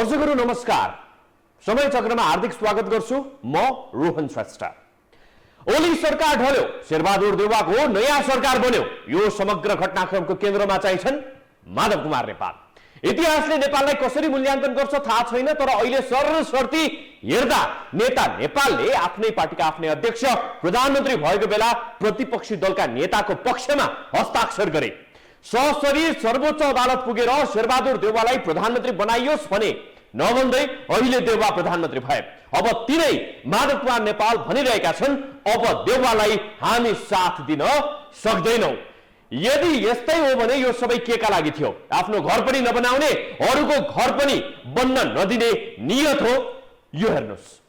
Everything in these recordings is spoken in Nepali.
दर्शकहरू नमस्कार। समय चक्रमा हार्दिक स्वागत गर्छु। म रोहन श्रेष्ठ। ओली सरकार ढल्यो, शेरबहादुर देउवाको नयाँ सरकार बन्यो। यो समग्र घटनाक्रमको केन्द्रमा चाहिँ छन् माधव कुमार नेपाल। इतिहासले नेपाललाई कसरी मूल्याङ्कन गर्छ थाहा छैन, तर अहिले सरसर्ती हेर्दा नेता नेपालले आफ्नै पार्टीका आफ्नै अध्यक्ष प्रधानमन्त्री भएको बेला प्रतिपक्षी दलका नेताको पक्षमा हस्ताक्षर गरे। सशरीर सर्वोच्च अदालत पुगेर शेरबहादुर देउवालाई प्रधानमन्त्री बनाइयोस् भने नभन्दै अहिले देउवा प्रधानमन्त्री भए। अब तिनै माधव कुमार नेपाल भनिरहेका छन्, अब देउवालाई हामी साथ दिन सक्दैनौं। यदि यस्तै हो भने यो सबै केका लागि थियो? आफ्नो घर पनि नबनाउने, अरूको घर पनि बन्न नदिने नियत हो। यो हेर्नुस्।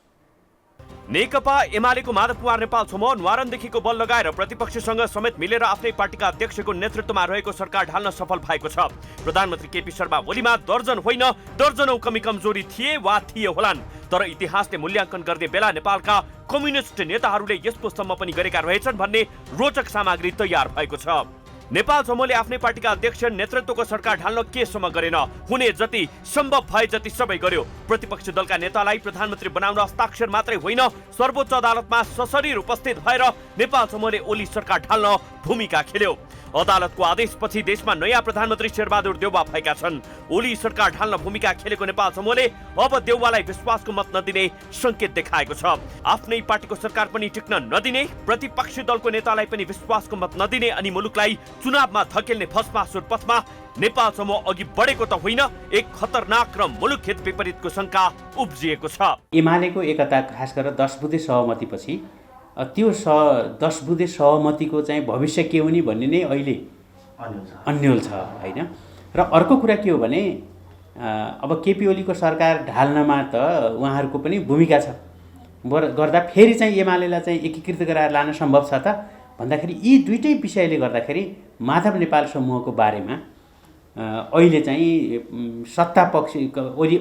नेकपा एमालेको माधव कुमार नेपाल समूह न्वारानदेखिको बल लगाएर प्रतिपक्षसँग समेत मिलेर आफ्नै पार्टीका अध्यक्षको नेतृत्वमा रहेको सरकार ढाल्न सफल भएको छ। प्रधानमन्त्री केपी शर्मा ओलीमा दर्जन होइन दर्जनौं कमी कमजोरी थिए वा थिए होलान्, तर इतिहासले मूल्याङ्कन गर्ने बेला नेपालका कम्युनिस्ट नेताहरूले यस्तोसम्म पनि गरेका रहेछन् भन्ने रोचक सामग्री तयार भएको छ। नेपाल समूहले आफ्नै पार्टीका अध्यक्ष नेतृत्वको सरकार ढाल्न केसम्म गरेन, हुने जति सम्भव भए जति सबै गर्यो। प्रतिपक्षी दलका नेतालाई प्रधानमन्त्री बनाउन हस्ताक्षर मात्रै होइन, सर्वोच्च अदालतमा सशरीर उपस्थित भएर नेपाल समूहले ओली सरकार ढाल्न भूमिका खेल्यो। अदालतको आदेशपछि देशमा नयाँ प्रधानमन्त्री शेरबहादुर देउवा भएका छन्। ओली सरकार ढाल्न भूमिका खेलेको नेपाल समूहले अब देउवालाई विश्वासको मत नदिने संकेत देखाएको छ। आफ्नै पार्टीको सरकार पनि टिक्न नदिने, प्रतिपक्षी दलको नेतालाई पनि विश्वासको मत नदिने अनि मुलुकलाई चुनावमा धकेल्ने भस्मासुर पथमा नेपाल समूह अघि बढेको त होइन, एक खतरनाक र मुलुक हित विपरीतको शंका उब्जिएको छ। एमालेको एकता खास गरेर 10 बुँदे सहमतिपछि त्यो 10 बुँदे सहमतिको चाहिँ भविष्य के हुने भन्ने नै अहिले अन्यल छ हैन। र अर्को कुरा के हो भने अब केपी ओलीको सरकार ढाल्नमा त उहाँहरूको पनि भूमिका छ, गर्दा फेरि चाहिँ एमालेलाई चाहिँ एकीकृत गराएर लान सम्भव छ त भन्दाखेरि यी दुईटै विषयले गर्दाखेरि माधव नेपाल समूहको बारेमा अहिले चाहिँ सत्ता पक्ष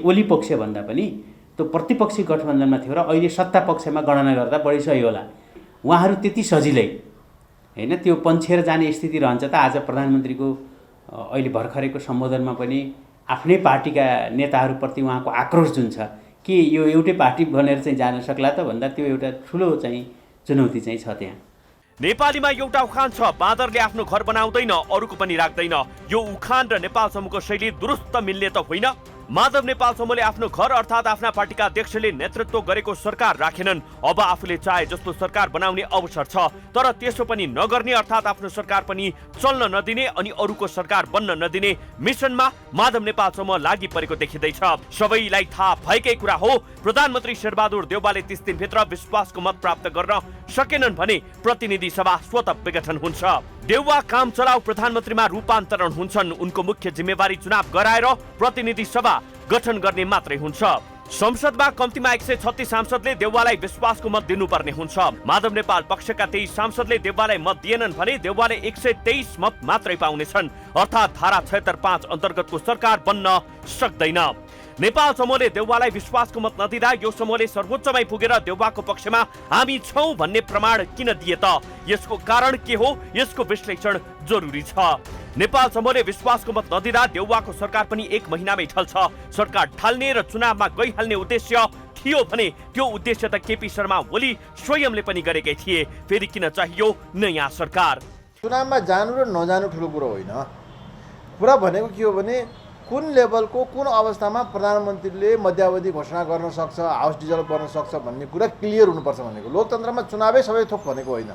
ओली पक्ष भन्दा पनि त्यो प्रतिपक्षी गठबन्धनमा थियो र अहिले सत्ता पक्षमा गणना गर्दा बढी सही होला। उहाँहरू त्यति सजिलै हैन, त्यो पन्छेर जाने स्थिति रहन्छ त। आज प्रधानमन्त्रीको अहिले भर्खरैको सम्बोधनमा पनि आफ्नै पार्टीका नेताहरूप्रति उहाँको आक्रोश जुन छ कि यो एउटै पार्टी भनेर चाहिँ जान सक्ला त भन्दा त्यो एउटा ठुलो चाहिँ चुनौती चाहिँ छ त्यहाँ। नेपालीमा एउटा उखान छ, बाँदरले आफ्नो घर बनाउँदैन अरूको पनि राख्दैन। यो उखान र नेपाल समूहको शैली दुरुस्त मिल्ने त होइन। माधव नेपाल समूहले आफ्नो घर अर्थात् आफ्ना पार्टीका अध्यक्षले नेतृत्व गरेको सरकार राखेनन्। अब आफूले चाहे जस्तो सरकार बनाउने अवसर छ, तर त्यसो पनि नगर्ने अर्थात् आफ्नो सरकार पनि चल्न नदिने अनि अरूको सरकार बन्न नदिने मिसनमा माधव नेपाल समूह लागि परेको देखिँदैछ। सबैलाई थाहा भएकै कुरा हो, प्रधानमन्त्री शेरबहादुर देउवाले 30 दिनभित्र विश्वासको मत प्राप्त गर्न सकेनन् भने प्रतिनिधि सभा स्वतः विघटन हुन्छ। देउवा काम चलाउ प्रधानमन्त्रीमा रूपान्तरण हुन्छन्। उनको मुख्य जिम्मेवारी चुनाव गराएर प्रतिनिधि सभा गठन गर्ने मात्रै हुन्छ। संसदमा कम्तीमा 136 सांसदले देउवालाई विश्वासको मत दिनुपर्ने हुन्छ। माधव नेपाल पक्षका 23 सांसदले देउवालाई मत दिएनन् भने देउवाले 123 मत मात्रै पाउनेछन्, अर्थात् धारा 76(5) अन्तर्गतको सरकार बन्न सक्दैन। नेपाल समूहले देउवालाई विश्वासको मत नदिँदा यो समूहले सर्वोच्चमै पुगेर देउवाको पक्षमा हामी छौं भन्ने प्रमाण किन दिए त? यसको कारण के हो? यसको विश्लेषण जरुरी छ। नेपाल समूहले विश्वासको मत नदिँदा देउवाको सरकार पनि 1 महिनामै ढल्छ। सरकार ढाल्ने र चुनावमा गइहाल्ने उद्देश्य थियो भने त्यो उद्देश्य त केपी शर्मा ओली स्वयंले पनि गरेकै थिए। फेरि किन चाहियो नयाँ सरकार? चुनावमा जानु र नजानु ठुलो कुरो होइन। कुरा भनेको के हो भने कुन लेभलको कुन अवस्थामा प्रधानमन्त्रीले मध्यावधि घोषणा गर्न सक्छ, हाउस डिजल्भ गर्न सक्छ भन्ने कुरा क्लियर हुनुपर्छ भनेको। लोकतन्त्रमा चुनावै सबै थोक भनेको होइन।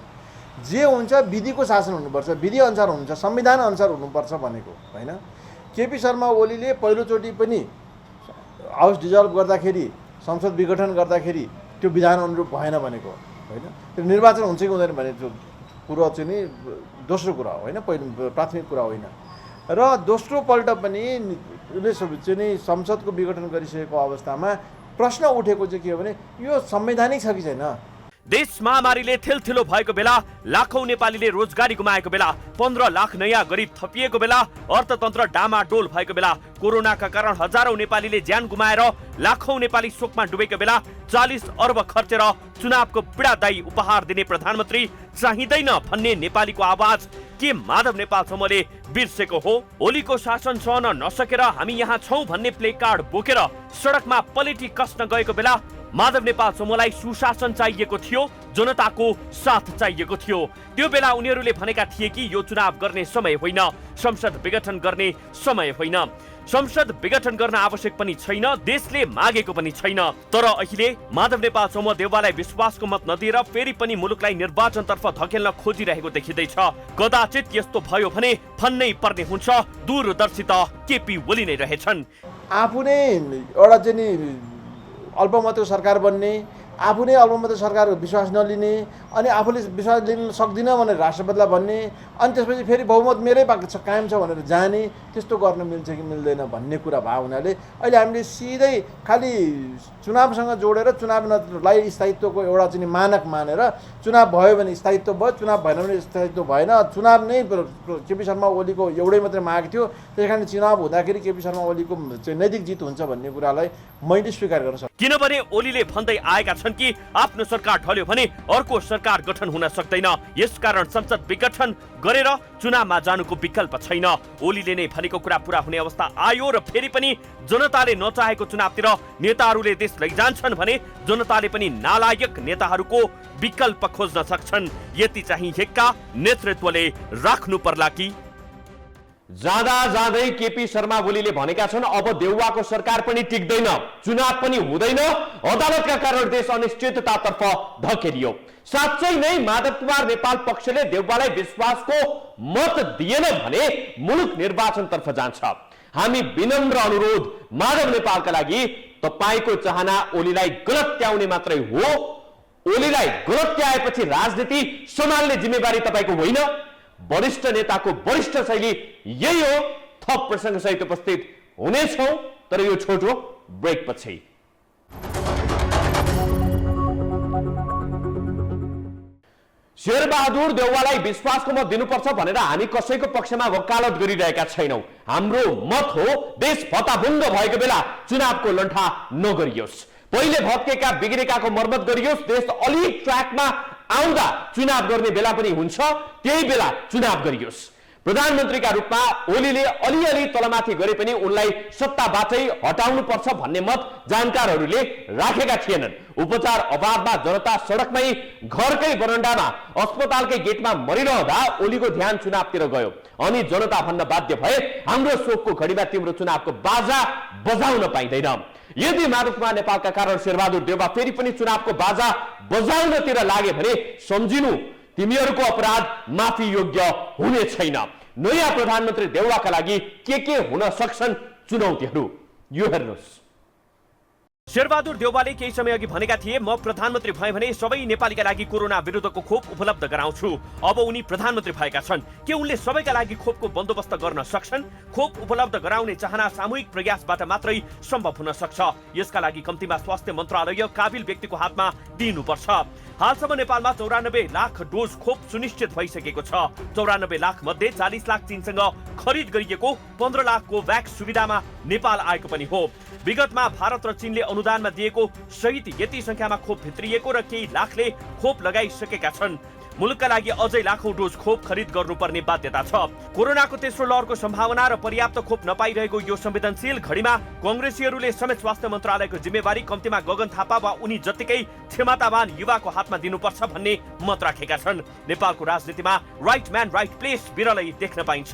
जे हुन्छ विधिको शासन हुनुपर्छ, विधि अनुसार हुन्छ, संविधान अनुसार हुनुपर्छ भनेको होइन। केपी शर्मा ओलीले पहिलोचोटि पनि हाउस डिजल्भ गर्दाखेरि, संसद विघटन गर्दाखेरि त्यो विधान अनुरूप भएन भनेको होइन। त्यो निर्वाचन हुन्छ कि हुँदैन भन्ने कुरो चाहिँ नि दोस्रो कुरा हो होइन, पहिलो प्राथमिक कुरा होइन। र दोस्रो पल्ट पनि चाहिँ नि संसदको विघटन गरिसकेको अवस्थामा प्रश्न उठेको चाहिँ के हो भने यो संवैधानिक छ कि छैन? देश महामारीले थिलथिलो भएको बेला लाखौं नेपालीले रोजगारी गुमाएको बेला 15 लाख नयाँ गरिब थपिएको बेला अर्थतन्त्र डामाडोल भएको बेला कोरोनाका कारण हजारौं नेपालीले ज्यान गुमाएर लाखौं नेपाली शोकमा डुबेको बेला 40 अर्ब खर्चेर चुनावको पीडादायी उपहार दिने प्रधानमन्त्री चाहिँदैन भन्ने नेपालीको आवाज के माधव नेपाल समूहले बिर्सेको हो? ओलीको शासन सहन नसकेर हामी यहाँ छौं भन्ने प्ले कार्ड बोकेर सडकमा पलेटी कस्न गएको बेला माधव नेपाल समूहलाई सुशासन चाहिएको थियो, जनताको साथ चाहिएको थियो। त्यो बेला उनीहरूले भनेका थिए कि यो चुनाव गर्ने समय होइन, संसद विघटन गर्ने समय होइन। संसद विघटन गर्न आवश्यक पनि छैन, देशले मागेको पनि छैन। तर अहिले माधव नेपाल समूह देउवालाई विश्वासको मत नदिएर फेरि पनि मुलुकलाई निर्वाचनतर्फ धकेल्न खोजिरहेको देखिँदैछ। कदाचित यस्तो भयो भने फन्नै पर्ने हुन्छ, दूरदर्शी त केपी ओली नै रहेछन्। आफू नै एउटा चाहिँ नि अल्पमतको सरकार बन्ने, आफू नै अल्पमतको सरकारको विश्वास नलिने, अनि आफूले विश्वास लिन सक्दिनँ भनेर राष्ट्रपतिलाई भन्ने, अनि त्यसपछि फेरि बहुमत मेरै कायम छ भनेर जाने, त्यस्तो गर्न मिल्छ कि मिल्दैन भन्ने कुरा भयो हुनाले अहिले हामीले सिधै खालि चुनावसँग जोडेर चुनावलाई स्थायित्वको एउटा चाहिँ मानक मानेर चुनाव भयो भने स्थायित्व भयो, चुनाव भएन भने स्थायित्व भएन। चुनाव नै केपी शर्मा ओलीको एउटै मात्रै माग थियो, त्यस कारण चुनाव हुँदाखेरि केपी शर्मा ओलीको चाहिँ नैतिक जित हुन्छ भन्ने कुरालाई मैले स्वीकार गर्न सक्छु। किनभने ओलीले भन्दै आएका छन् कि आफ्नो सरकार ढल्यो भने अर्को सरकार गठन हुन सक्दैन, यसकारण संसद विघटन गरेर चुनावमा जानुको विकल्प छैन। ओलीले नै भनेको कुरा पूरा हुने अवस्था आयो र फेरि पनि जनताले नचाहेको चुनावतिर नेताहरूले देश लैजान्छन् भने जनताले पनि नालायक नेताहरूको विकल्प खोज्न सक्छन्। यति चाहिँ हेक्का नेतृत्वले राख्नु पर्ला कि? जाँदा जाँदै केपी शर्मा ओलीले भनेका छन् अब देउवाको सरकार पनि टिक्दैन, चुनाव पनि हुँदैन, अदालतका कारण देश अनिश्चिततातर्फ धकेलियो। साँच्चै नै माधव कुमार नेपाल पक्षले देउवालाई विश्वासको मत दिएन भने मुलुक निर्वाचनतर्फ जान्छ। हामी विनम्र अनुरोध माधव नेपालका लागि, तपाईको चाहना ओलीलाई गलत त्याउने मात्रै हो। ओलीलाई गलत त्याएपछि राजनीति सम्हाल्ने जिम्मेवारी तपाईको होइन, वरिष्ठ नेताको वरिष्ठ शैली यही हो। थप प्रसंग सहित उपस्थित हुनेछौं, तर यो छोटो ब्रेक पछि। शेरबहादुर देउवालाई विश्वासको मत दिनुपर्छ भनेर हामी कसैको पक्षमा वकालत गरिरहेका छैनौं। हाम्रो मत हो देश भताभुङ्ग भएको बेला चुनावको लन्ठा नगरियोस्, पहिले भत्केका बिग्रेकाको मर्मत गरियोस्, देश अलि ट्र्याकमा आउँदा चुनाव गर्ने बेला पनि हुन्छ, त्यही बेला चुनाव गरियोस्। प्रधानमन्त्रीका रूपमा ओलीले अलिअलि तलमाथि गरे पनि उनलाई सत्ताबाटै हटाउनु पर्छ भन्ने मत जानकारहरूले राखेका थिएनन्। उपचार अभावमा जनता सडकमै, घरकै बरन्डामा, अस्पतालकै गेटमा मरिरहँदा ओलीको ध्यान चुनावतिर गयो अनि जनता भन्न बाध्य भए हाम्रो शोकको घडीमा तिम्रो चुनावको बाजा बजाउन पाइँदैन। यदि माधव कुमार नेपालका कारण शेरबहादुर देउवा फेरि पनि चुनावको बाजा बजाउनतिर लागे भने सम्झिनु, तिमीहरूको अपराध माफी योग्य हुने छैन। नयाँ प्रधानमन्त्री देउवाका लागि के हुन सक्छन् चुनौतीहरू, यो हेर्नुहोस्। शेरबहादुर देउवाले केही समय अघि भनेका थिए, म प्रधानमन्त्री भए भने सबै नेपालीका लागि कोरोना विरुद्धको खोप उपलब्ध गराउँछु। अब उनी प्रधानमन्त्री भएका छन्, के उनले सबैका लागि खोपको बन्दोबस्त गर्न सक्छन्? खोप उपलब्ध गराउने चाहना सामूहिक प्रयासबाट मात्रै सम्भव हुन सक्छ। यसका लागि कम्तीमा स्वास्थ्य मन्त्रालय काबिल व्यक्तिको हातमा दिनुपर्छ। हालसम्म नेपालमा 94 लाख डोज खोप सुनिश्चित भइसकेको छ। 94 लाख मध्ये 40 लाख चीनसँग खरिद गरिएको, 15 लाख कोभ्याक्स सुविधामा नेपाल आएको पनि हो। विगतमा भारत र चीनले अनुदानमा दिएको सहित यति संख्यामा खोप भित्रिएको र केही लाखले खोप लगाइसकेका छन्। मुलुकका लागि अझै लाखौं डोज खोप खरिद गर्नुपर्ने बाध्यता छ। कोरोनाको तेस्रो लहरको सम्भावना र पर्याप्त खोप नपाइरहेको यो संवेदनशील घडीमा कांग्रेसीहरूले समेत स्वास्थ्य मन्त्रालयको जिम्मेवारी कम्तीमा गगन थापा वा उनी जत्तिकै क्षमतावान युवाको हातमा दिनुपर्छ भन्ने मत राखेका छन्। नेपालको राजनीतिमा राइट म्यान राइट प्लेस बिरलै देख्न पाइन्छ।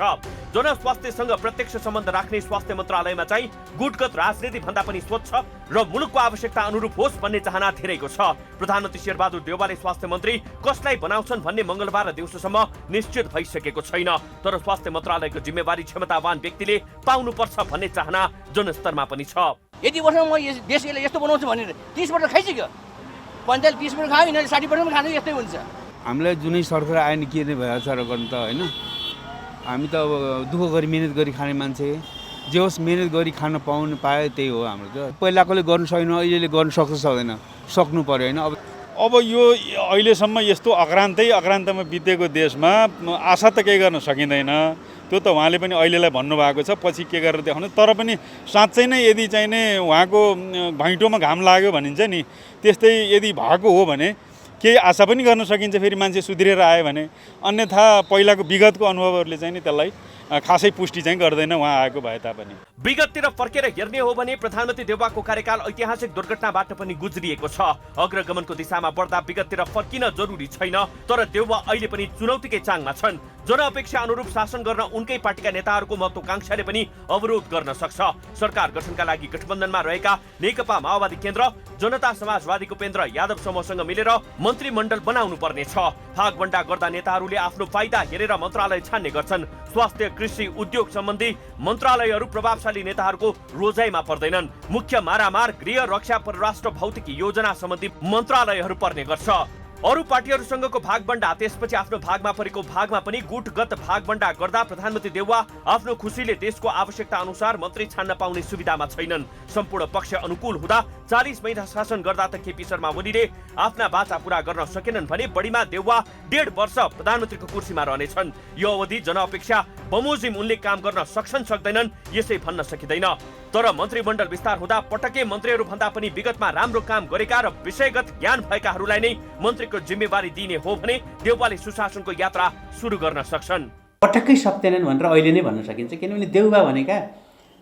जनस्वास्थ्यसँग प्रत्यक्ष सम्बन्ध राख्ने स्वास्थ्य मन्त्रालयमा चाहिँ गुटगत राजनीति भन्दा पनि स्वच्छ र मुलुकको आवश्यकता अनुरूप होस् भन्ने चाहना धेरैको छ। प्रधानमन्त्री शेरबहादुर देउवाले स्वास्थ्य मन्त्री कसलाई बनाउँछन् भन्ने मंगलबार दिउँसोसम्म निश्चित भइसकेको छैन। तर स्वास्थ्य मन्त्रालयको जिम्मेवारी क्षमतावान व्यक्तिले पाउनुपर्छ भन्ने चाहना जनस्तरमा पनि छ। यति वर्षमा म देशले यस्तो बनाउँछु भनेर 30 वर्ष खाइसक्यो, 45 वर्ष खायो, 60 वर्ष खानु यस्तै हुन्छ। हामीलाई जुनै सरकार आयो नि के नै भइहाल्छ र गर्नु त होइन। हामी त अब दुःख गरी मिहिनेत गरी खाने मान्छे, जे होस् मिहिनेत गरी खान पाए त्यही हो हाम्रो त। पहिलाकोले गर्नु सकेन, अहिलेले गर्नु सक्छ सक्दैन, सक्नु पर्यो होइन। अब अब यो अहिलेसम्म यस्तो अक्रान्तमा बितेको देशमा आशा त केही गर्न सकिँदैन। त्यो त उहाँले पनि अहिलेलाई भन्नुभएको छ, पछि के गरेर देखाउनु। तर पनि साँच्चै नै यदि चाहिँ नै उहाँको घैँटोमा घाम लाग्यो भनिन्छ नि, त्यस्तै यदि भएको हो भने केही आशा पनि गर्न सकिन्छ फेरि मान्छे सुध्रिएर आयो भने। अन्यथा पहिलाको विगतको अनुभवहरूले चाहिँ नि त्यसलाई खासै पुष्टि चाहिँ गर्दैन उहाँ आएको भए तापनि। विगततिर फर्केर हेर्ने हो भने प्रधानमन्त्री देउवाको कार्यकाल ऐतिहासिक दुर्घटनाबाट पनि गुज्रिएको छ। अग्रगमनको दिशामा बढ्दा विगततिर फर्किन जरुरी छैन, तर देउवा अहिले पनि चुनौतीकै चाङमा छन्। जनअपेक्षा अनुरूप शासन गर्न उनकै पार्टीका नेताहरूको महत्वाकांक्षाले पनि अवरोध गर्न सक्छ। सरकार गठनका लागि गठबन्धनमा रहेका नेकपा माओवादी केन्द्र, जनता समाजवादीको उपेन्द्र यादव समूहसँग मिलेर मन्त्रीमण्डल बनाउनु पर्ने छ। भागबण्डा गर्दा नेताहरूले आफ्नो फाइदा हेरेर मन्त्रालय छान्ने गर्छन्। स्वास्थ्य, कृषि, उद्योग सम्बन्धी मन्त्रालयहरू प्रभावशाली नेताहरूको रोजाइमा पर्दैनन्। मुख्य मारामार गृह, रक्षा, परराष्ट्र, भौतिकी योजना सम्बन्धी मन्त्रालयहरू पर्ने गर्छ। अरू पार्टीहरूसँगको भागबण्डा, त्यसपछि आफ्नो भागमा परेको भागमा पनि गुटगत भागबण्डा गर्दा प्रधानमन्त्री देउवा आफ्नो खुसीले देशको आवश्यकता अनुसार मन्त्री छान्न पाउने सुविधामा छैनन्। सम्पूर्ण पक्ष अनुकूल हुँदा 40 महिना शासन गर्दा त केपी शर्मा ओलीले आफ्ना बाचा पूरा गर्न सकेनन् भने बढीमा देउवा 1.5 वर्ष प्रधानमन्त्रीको कुर्सीमा रहनेछन्। यो अवधि जनअपेक्षा बमोजिम उनले काम गर्न सक्छन् सक्दैनन् यसै भन्न सकिँदैन। तर मन्त्रीमण्डल विस्तार हुँदा पटक्कै मन्त्रीहरू भन्दा पनि विगतमा राम्रो काम गरेका र विषयगत ज्ञान भएकाहरूलाई नै मन्त्रीको जिम्मेवारी दिने हो भने देउवाले सुशासनको यात्रा सुरु गर्न सक्छन्। पटक्कै सक्दैनन् भनेर अहिले नै भन्न सकिन्छ, किनभने देउवा भनेका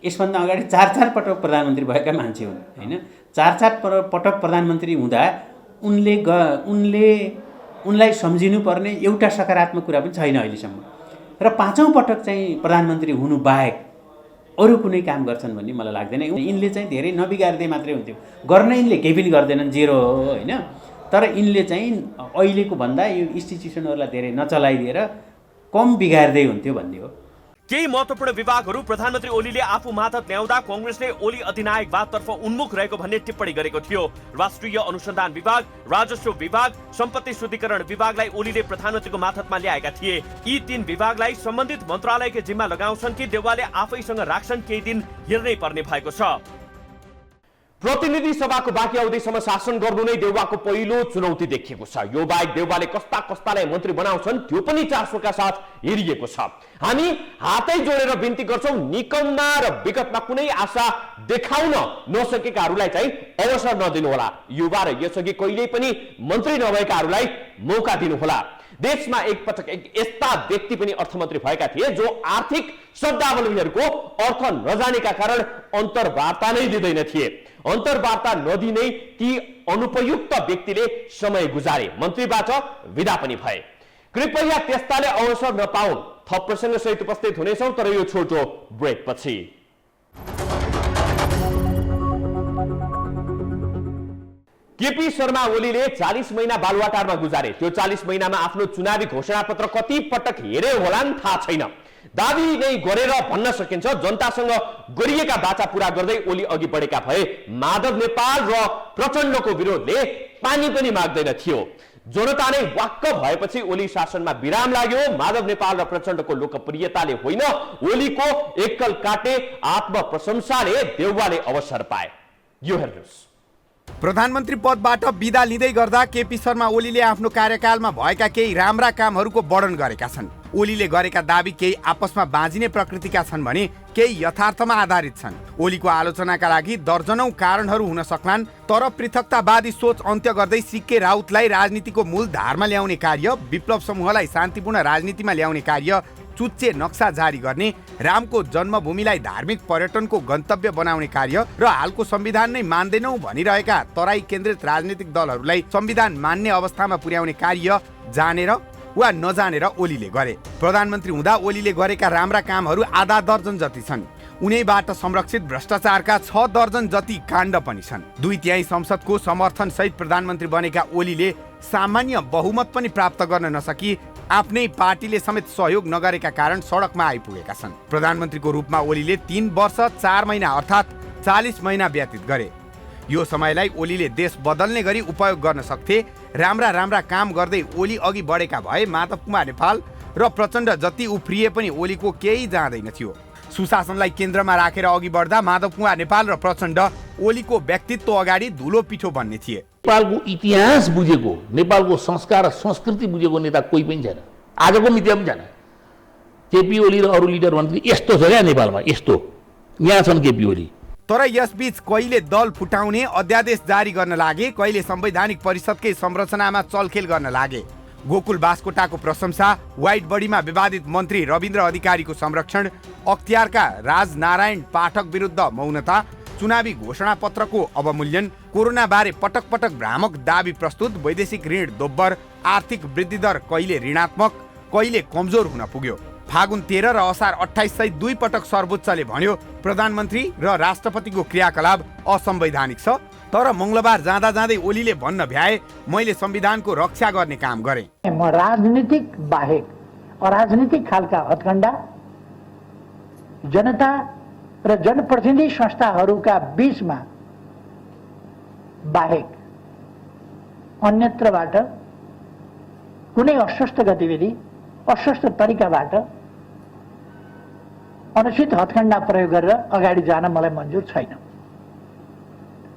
यसभन्दा अगाडि 4 पटक प्रधानमन्त्री भएका मान्छे हुन् होइन। 4 पटक प्रधानमन्त्री हुँदा उनलाई सम्झिनुपर्ने एउटा सकारात्मक कुरा पनि छैन अहिलेसम्म। र 5औं पटक चाहिँ प्रधानमन्त्री हुनु बाहेक अरू कुनै काम गर्छन् भन्ने मलाई लाग्दैन। यिनले चाहिँ धेरै नबिगार्दै मात्रै हुन्थ्यो, गर्न यिनले केही पनि गर्दैनन्, जेरो हो होइन। तर यिनले चाहिँ अहिलेको भन्दा यो इन्स्टिट्युसनहरूलाई धेरै नचलाइदिएर कम बिगार्दै हुन्थ्यो भन्ने हो। केही महत्त्वपूर्ण विभागहरू प्रधानमन्त्री ओलीले आफू मातहत ल्याउँदा कांग्रेसले ओली अधिनायकवादतर्फ उन्मुख रहेको भन्ने टिप्पणी गरेको थियो। राष्ट्रिय अनुसन्धान विभाग, राजस्व विभाग, सम्पत्ति शुद्धिकरण विभागलाई ओलीले प्रधानमन्त्रीको मातहतमा ल्याएका थिए। यी 3 विभागलाई सम्बन्धित मन्त्रालयकै जिम्मा लगाउँछन् कि देउवाले आफैसँग राख्छन्, केही दिन हेर्नै पर्ने भएको छ। प्रतिनिधि सभाको बाँकी अवधिसम्म शासन गर्नु नै देउवाको पहिलो चुनौती देखिएको छ। यो बाहेक देउवाले कस्तालाई मन्त्री बनाउँछन् त्यो पनि चासोका साथ हेरिएको छ। हामी हातै जोडेर बिन्ती गर्छौं, निकममा र विगतमा कुनै आशा देखाउन नसकेकाहरूलाई चाहिँ अवसर नदिनु होला। युवा र यसअघि कहिल्यै पनि मन्त्री नभएकाहरूलाई मौका दिनु होला। देशमा एकपटक यस्ता व्यक्ति पनि अर्थमन्त्री भएका थिए जो आर्थिक शब्दावलीहरूको अर्थ नजानेका कारण अन्तर्वार्ता नै दिँदैन थिए। अन्तर्वार्ता नदिनै ती अनुपयुक्त व्यक्तिले समय गुजारे, मन्त्रीबाट विदा पनि भए। कृपया त्यस्ताले अवसर नपाउन्। थप प्रसङ्ग सहित उपस्थित हुनेछौँ तर यो छोटो ब्रेक पछि। केपी शर्मा ओलीले 40 महिना बालुवाटारमा गुजारे। त्यो 40 महिनामा आफ्नो चुनावी घोषणापत्र कति पटक हेरे होलान् थाहा छैन। दाबी नै गरेर भन्न सकिन्छ जनतासँग गरिएका बाचा पूरा गर्दै ओली अघि बढेका भए माधव नेपाल र प्रचण्डको विरोधले पानी पनि माग्दैन थियो। जनता नै वाक्क भएपछि ओली शासनमा विराम लाग्यो। माधव नेपाल र प्रचण्डको लोकप्रियताले होइन, ओलीको एकल काटे आत्मप्रशंसाले देउवाले अवसर पाए। यो हेर्नुहोस्। प्रधानमन्त्री पदबाट बिदा लिँदै गर्दा केपी शर्मा ओलीले आफ्नो कार्यकालमा भएका केही राम्रा कामहरूको वर्णन गरेका छन्। ओलीले गरेका दाबी केही आपसमा बाँझिने प्रकृतिका छन् भने केही यथार्थमा आधारित छन्। ओलीको आलोचनाका लागि दर्जनौं कारणहरू हुन सक्लान्, तर पृथकतावादी सोच अन्त्य गर्दै सीके राउतलाई राजनीतिको मूल धारमा ल्याउने कार्य, विप्लव समूहलाई शान्तिपूर्ण राजनीतिमा ल्याउने कार्य, चुच्चे नक्सा जारी गर्ने, रामको जन्मभूमिलाई धार्मिक पर्यटनको गन्तव्य बनाउने कार्य र हालको संविधान नै मान्दैनौ भनिरहेका तराई केन्द्रित राजनीतिक दलहरूलाई संविधान मान्ने अवस्थामा पुर्याउने कार्य जानेर वा नजानेर ओलीले गरे। प्रधानमन्त्री हुँदा ओलीले गरेका राम्रा कामहरू आधा दर्जन जति छन्। उनैबाट संरक्षित भ्रष्टाचारका 6 दर्जन जति काण्ड पनि छन्। 2/3 संसदको समर्थन सहित प्रधानमन्त्री बनेका ओलीले सामान्य बहुमत पनि प्राप्त गर्न नसकी आफ्नै पार्टीले समेत सहयोग नगरेका कारण सडकमा आइपुगेका छन्। प्रधानमन्त्रीको रूपमा ओलीले 3 वर्ष 4 महिना अर्थात् 40 महिना व्यतीत गरे। यो समयलाई ओलीले देश बदल्ने गरी उपयोग गर्न सक्थे। राम्रा काम गर्दै ओली अघि बढेका भए माधव कुमार नेपाल र प्रचण्ड जति उफ्रिए पनि ओलीको केही जाँदैन थियो। सुशासनलाई केन्द्रमा राखेर अघि बढ्दा माधव कुमार नेपाल र प्रचण्ड ओलीको व्यक्तित्व अगाडि धुलो पिठो बन्ने थिए। नेपालको इतिहास बुझेको, नेपालको संस्कार र संस्कृति बुझेको नेता कोही पनि छैन, आजको मितिमा पनि छैन। केपी ओली र अरू लिडर भन्दाखेरि यस्तो छ क्या नेपालमा, यस्तो यहाँ छन् केपी ओली। तर यसबीच कहिले दल फुटाउने अध्यादेश जारी गर्न लागे, कहिले संवैधानिक परिषदकै संरचनामा चलखेल गर्न लागे। गोकुल बास्कोटाको प्रशंसा, व्हाइट बडीमा विवादित मन्त्री रविन्द्र अधिकारीको संरक्षण, अख्तियारका राजनारायण पाठक विरुद्ध मौनता, चुनावी घोषणापत्रको अवमूल्यन, कोरोनाबारे पटक पटक भ्रामक दाबी प्रस्तुत, वैदेशिक ऋण दोब्बर, आर्थिक वृद्धि दर कहिले ऋणात्मक कहिले कमजोर हुन पुग्यो। फागुन 13 र असार 28 सहित 2 पटक सर्वोच्चले भन्यो प्रधानमन्त्री र राष्ट्रपतिको क्रियाकलाप असंवैधानिक छ। तर मङ्गलबार जाँदा जाँदै ओलीले भन्न भ्याए, मैले संविधानको रक्षा गर्ने काम गरेँ। म राजनीतिक बाहेक अराजनीतिक खालका हत्कण्डा जनता र जनप्रतिनिधि संस्थाहरूका बीचमा बाहेक अन्यत्रबाट कुनै अस्वस्थ गतिविधि, अस्वस्थ तरिकाबाट अनुचित हत्कण्डा प्रयोग गरेर अगाडि जान मलाई मन्जुर छैन।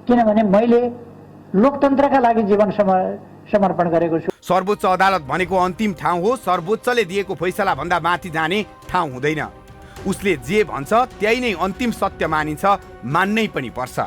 किनभने मैले लोकतन्त्रका लागि जीवन समर्पण गरेको छु। सर्वोच्च अदालत भनेको अन्तिम ठाउँ हो। सर्वोच्चले दिएको फैसला भन्दा माथि जाने ठाउँ हुँदैन। उसले जे भन्छ त्यही नै अन्तिम सत्य मानिन्छ, मान्नै पनि पर्छ।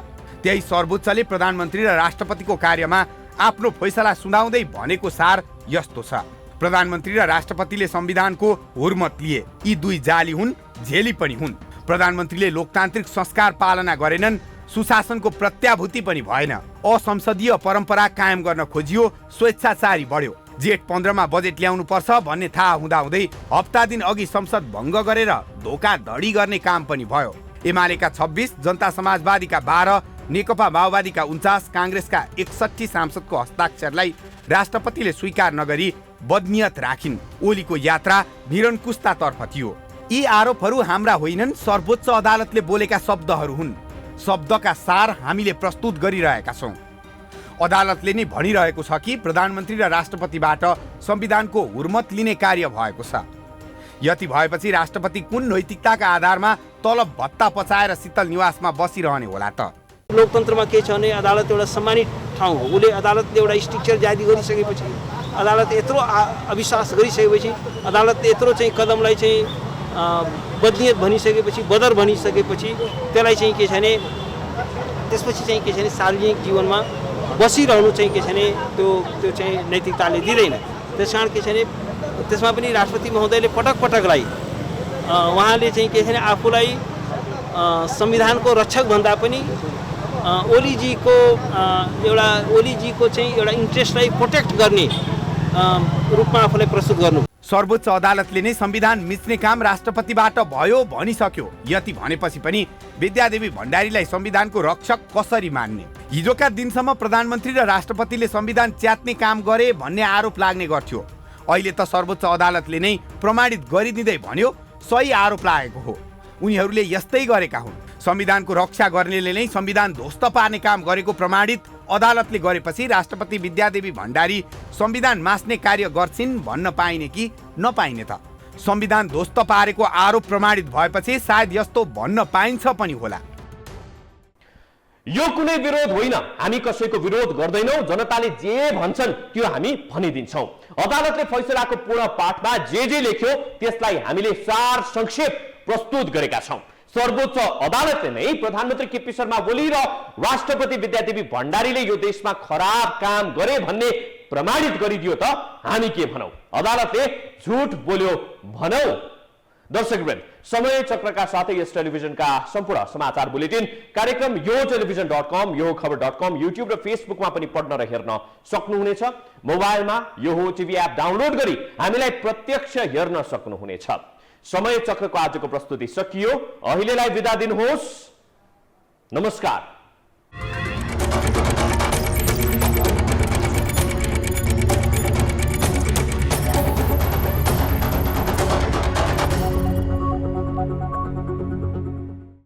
त्यही सर्वोच्चले प्रधानमन्त्री र राष्ट्रपतिको कार्यमा आफ्नो फैसला सुनाउँदै भनेको सार यस्तो छ। प्रधानमन्त्री र राष्ट्रपतिले संविधानको हुर्मत लिए। यी दुई जाली हुन्, झेली पनि हुन्। प्रधानमन्त्रीले लोकतान्त्रिक संस्कार पालना गरेनन्, सुशासनको प्रत्याभूति पनि भएन। असंसदीय परम्परा कायम गर्न खोजियो, स्वेच्छाचारी बढ्यो। जेठ 15 मा बजेट ल्याउनु पर्छ भन्ने थाहा हुँदाहुँदै हप्ता दिन अघि संसद भङ्ग गरेर धोकाधडी गर्ने काम पनि भयो। एमालेका 26, जनता समाजवादीका 12, नेकपा माओवादीका 49, कांग्रेसका 61 सांसदको हस्ताक्षरलाई राष्ट्रपतिले स्वीकार नगरी बदनियत राखिन्। ओलीको यात्रा निरङ्कुशतातर्फ थियो। यी आरोपहरू हाम्रा होइनन्, सर्वोच्च अदालतले बोलेका शब्दहरू हुन्। शब्दका सार हामीले प्रस्तुत गरिरहेका छौँ। अदालतले नै भनिरहेको छ कि प्रधानमन्त्री र राष्ट्रपतिबाट संविधानको हुर्मत लिने कार्य भएको छ। यति भएपछि राष्ट्रपति कुन नैतिकताका आधारमा तलब भत्ता पचाएर शीतल निवासमा बसिरहने होला त? लोकतन्त्रमा के छ भने अदालत एउटा सम्मानित ठाउँ हो। उसले अदालतले एउटा स्ट्रक्चर जारी गरिसकेपछि, अदालत यत्रो अविश्वास गरिसकेपछि, अदालतले यत्रो चाहिँ कदमलाई चाहिँ बदनियत भनिसकेपछि, बदर भनिसकेपछि त्यसलाई चाहिँ के छ भने त्यसपछि चाहिँ के छ भने सार्वजनिक जीवनमा बसिरहनु चाहिँ के छ भने त्यो चाहिँ नैतिकताले दिँदैन। त्यस कारण के छ भने त्यसमा पनि राष्ट्रपति महोदयले पटक पटकलाई उहाँले चाहिँ के छ भने आफूलाई संविधानको रक्षक भन्दा पनि ओलीजीको चाहिँ एउटा इन्ट्रेस्टलाई प्रोटेक्ट गर्ने रूपमा आफूलाई प्रस्तुत गर्नु। सर्वोच्च अदालतले नै संविधान मिच्ने काम राष्ट्रपतिबाट भयो भनिसक्यो। यति भनेपछि पनि विद्यादेवी भण्डारीलाई संविधानको रक्षक कसरी मान्ने? हिजोका दिनसम्म प्रधानमन्त्री र राष्ट्रपतिले संविधान च्यात्ने काम गरे भन्ने आरोप लाग्ने गर्थ्यो। अहिले त सर्वोच्च अदालतले नै प्रमाणित गरिदिँदै भन्यो सही आरोप लागेको हो। उनीहरूले यस्तै गरेका हुन्। संविधानको रक्षा गर्नेले नै संविधान ध्वस्त पार्ने काम गरेको प्रमाणित अदालतले गरेपछि राष्ट्रपति विद्यादेवी भण्डारी संविधान मास्ने कार्य गर्छिन् भन्न पाइने कि नपाइने त? संविधान ध्वस्त पारेको आरोप प्रमाणित भएपछि सायद यस्तो भन्न पाइन्छ पनि होला। यो कुनै विरोध होइन, हामी कसैको विरोध गर्दैनौं। जनताले जे भन्छन् त्यो हामी भनिदिन्छौं। अदालतले फैसलाको पूर्ण पाठमा जे लेख्यो त्यसलाई हामीले सार संक्षेप प्रस्तुत गरेका छौं। सर्वोच्च अदालतले नै प्रधानमन्त्री केपी शर्मा ओली र राष्ट्रपति विद्यादेवी भण्डारीले यो देशमा खराब काम गरे भन्ने प्रमाणित गरिदियो त हामी के भनौं? अदालतले झुट बोल्यो भनौं? दर्शकवृन्द, समय चक्रका साथै यस टेलिभिजनका सम्पूर्ण समाचार बुलेटिन कार्यक्रम यो टेलिभिजन.com, यो खबर.com, युट्युब र फेसबुकमा पनि पढ्न र हेर्न सक्नुहुनेछ। मोबाइलमा यो टिभी एप डाउनलोड गरी हामीलाई प्रत्यक्ष हेर्न सक्नुहुनेछ। समय चक्रको आजको प्रस्तुति सकियो। अहिलेलाई बिदा दिनुहोस्। नमस्कार।